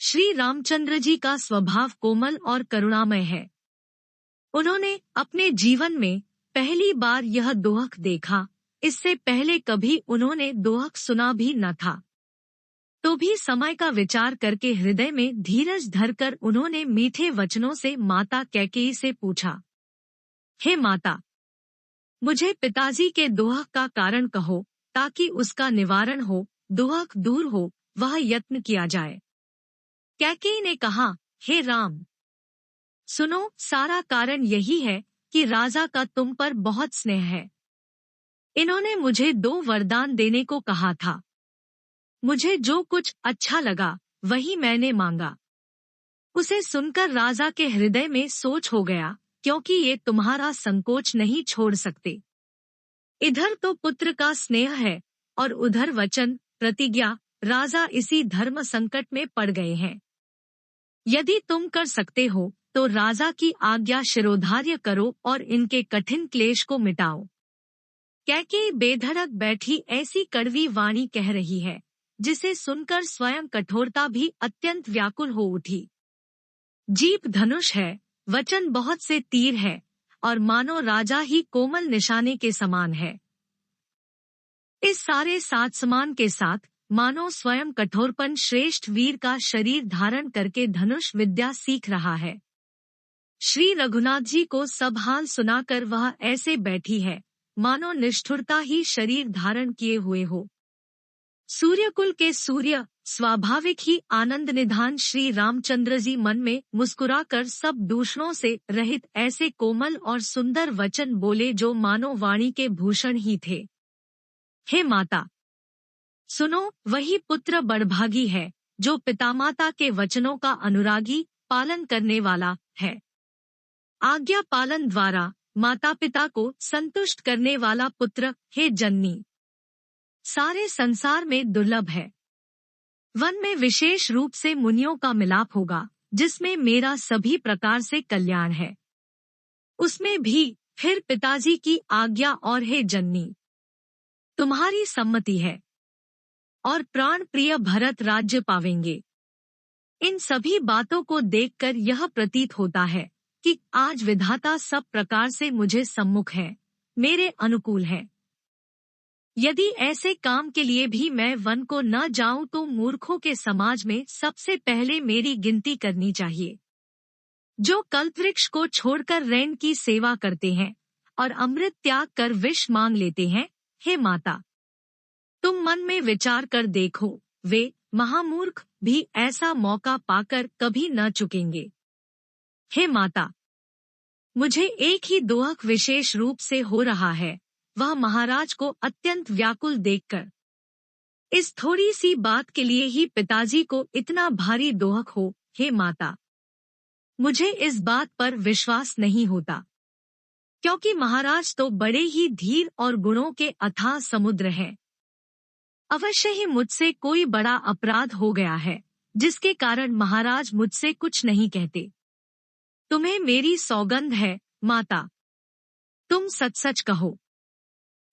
श्री रामचंद्र जी का स्वभाव कोमल और करुणामय है। उन्होंने अपने जीवन में पहली बार यह दोहक देखा, इससे पहले कभी उन्होंने दोहक सुना भी न था। तो भी समय का विचार करके हृदय में धीरज धरकर उन्होंने मीठे वचनों से माता कैकेयी से पूछा, हे माता, मुझे पिताजी के दोहक का कारण कहो, ताकि उसका निवारण हो, दोहक दूर हो, वह यत्न किया जाए। कैकेयी ने कहा, हे राम, सुनो, सारा कारण यही है कि राजा का तुम पर बहुत स्नेह है। इन्होंने मुझे 2 वरदान देने को कहा था। मुझे जो कुछ अच्छा लगा वही मैंने मांगा। उसे सुनकर राजा के हृदय में सोच हो गया, क्योंकि ये तुम्हारा संकोच नहीं छोड़ सकते। इधर तो पुत्र का स्नेह है और उधर वचन, प्रतिज्ञा। राजा इसी धर्म संकट में पड़ गए हैं। यदि तुम कर सकते हो तो राजा की आज्ञा शिरोधार्य करो और इनके कठिन क्लेश को मिटाओ। कैकेयी बेधड़क बैठी ऐसी कड़वी वाणी कह रही है, जिसे सुनकर स्वयं कठोरता भी अत्यंत व्याकुल हो उठी। जीभ धनुष है, वचन बहुत से तीर है, और मानो राजा ही कोमल निशाने के समान है। इस सारे साथ समान के साथ मानो स्वयं कठोरपन श्रेष्ठ वीर का शरीर धारण करके धनुष विद्या सीख रहा है। श्री रघुनाथ जी को सब हाल सुनाकर वह ऐसे बैठी है, मानो निष्ठुरता ही शरीर धारण किए हुए हो। सूर्यकुल के सूर्य, स्वाभाविक ही आनंद निधान श्री रामचंद्र जी मन में मुस्कुराकर सब दूषणों से रहित ऐसे कोमल और सुंदर वचन बोले जो मानो वाणी के भूषण ही थे। हे माता, सुनो, वही पुत्र बड़भागी है जो पितामाता के वचनों का अनुरागी, पालन करने वाला है। आज्ञा पालन द्वारा माता पिता को संतुष्ट करने वाला पुत्र, हे जननी, सारे संसार में दुर्लभ है। वन में विशेष रूप से मुनियों का मिलाप होगा, जिसमें मेरा सभी प्रकार से कल्याण है। उसमें भी फिर पिताजी की आज्ञा और हे जननी, तुम्हारी सम्मति है और प्राण प्रिय भरत राज्य पावेंगे। इन सभी बातों को देखकर यह प्रतीत होता है कि आज विधाता सब प्रकार से मुझे सम्मुख है, मेरे अनुकूल है। यदि ऐसे काम के लिए भी मैं वन को न जाऊं तो मूर्खों के समाज में सबसे पहले मेरी गिनती करनी चाहिए। जो कल्पवृक्ष को छोड़कर रैन की सेवा करते हैं और अमृत त्याग कर विष मांग लेते हैं, हे माता, तुम मन में विचार कर देखो, वे महामूर्ख भी ऐसा मौका पाकर कभी न चुकेंगे। हे माता, मुझे एक ही दोहक विशेष रूप से हो रहा है, वह महाराज को अत्यंत व्याकुल देखकर। इस थोड़ी सी बात के लिए ही पिताजी को इतना भारी दोहक हो, हे माता, मुझे इस बात पर विश्वास नहीं होता, क्योंकि महाराज तो बड़े ही धीर और गुणों के अथाह समुद्र हैं। अवश्य ही मुझसे कोई बड़ा अपराध हो गया है, जिसके कारण महाराज मुझसे कुछ नहीं कहते। तुम्हें मेरी सौगंध है, माता, तुम सच सच कहो।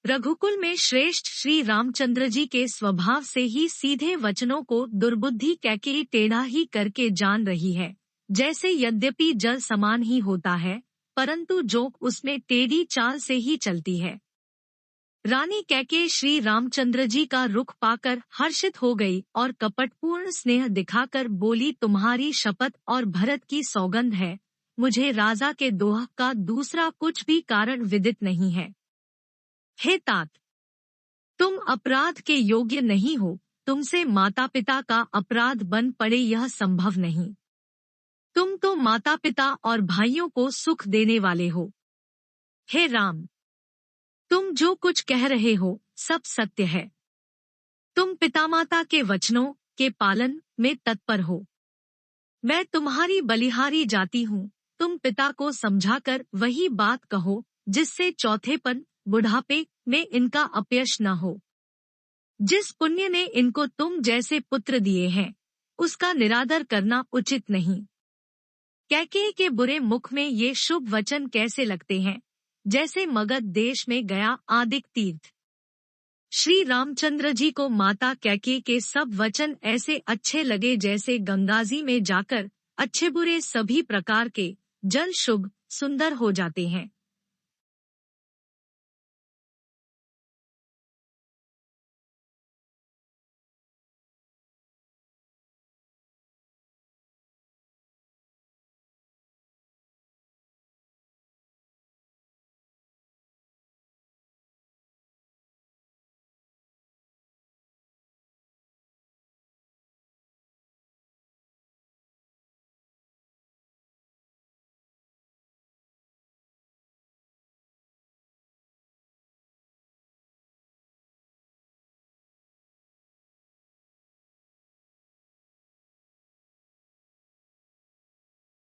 रघुकुल में श्रेष्ठ श्री रामचंद्र जी के स्वभाव से ही सीधे वचनों को दुर्बुद्धि कैकेयी टेढ़ा ही करके जान रही है। जैसे यद्यपि जल समान ही होता है, परंतु जोक उसमें टेढ़ी चाल से ही चलती है। रानी कैकेयी श्री रामचंद्र जी का रुख पाकर हर्षित हो गई और कपटपूर्ण स्नेह दिखाकर बोली, तुम्हारी शपथ और भरत की सौगंध है, मुझे राजा के दोहक का दूसरा कुछ भी कारण विदित नहीं है। हे तात, तुम अपराध के योग्य नहीं हो, तुमसे माता पिता का अपराध बन पड़े यह संभव नहीं। तुम तो माता पिता और भाइयों को सुख देने वाले हो। हे राम, तुम जो कुछ कह रहे हो सब सत्य है। तुम पितामाता के वचनों के पालन में तत्पर हो। मैं तुम्हारी बलिहारी जाती हूँ, तुम पिता को समझाकर वही बात कहो, जिससे चौथेपन बुढ़ापे में इनका अपयश न हो। जिस पुण्य ने इनको तुम जैसे पुत्र दिए हैं, उसका निरादर करना उचित नहीं। कैकेयी के बुरे मुख में ये शुभ वचन कैसे लगते हैं, जैसे मगध देश में गया आदिक तीर्थ। श्री रामचंद्र जी को माता कैकेयी के सब वचन ऐसे अच्छे लगे जैसे गंगाजी में जाकर अच्छे बुरे सभी प्रकार के जल शुभ सुंदर हो जाते हैं।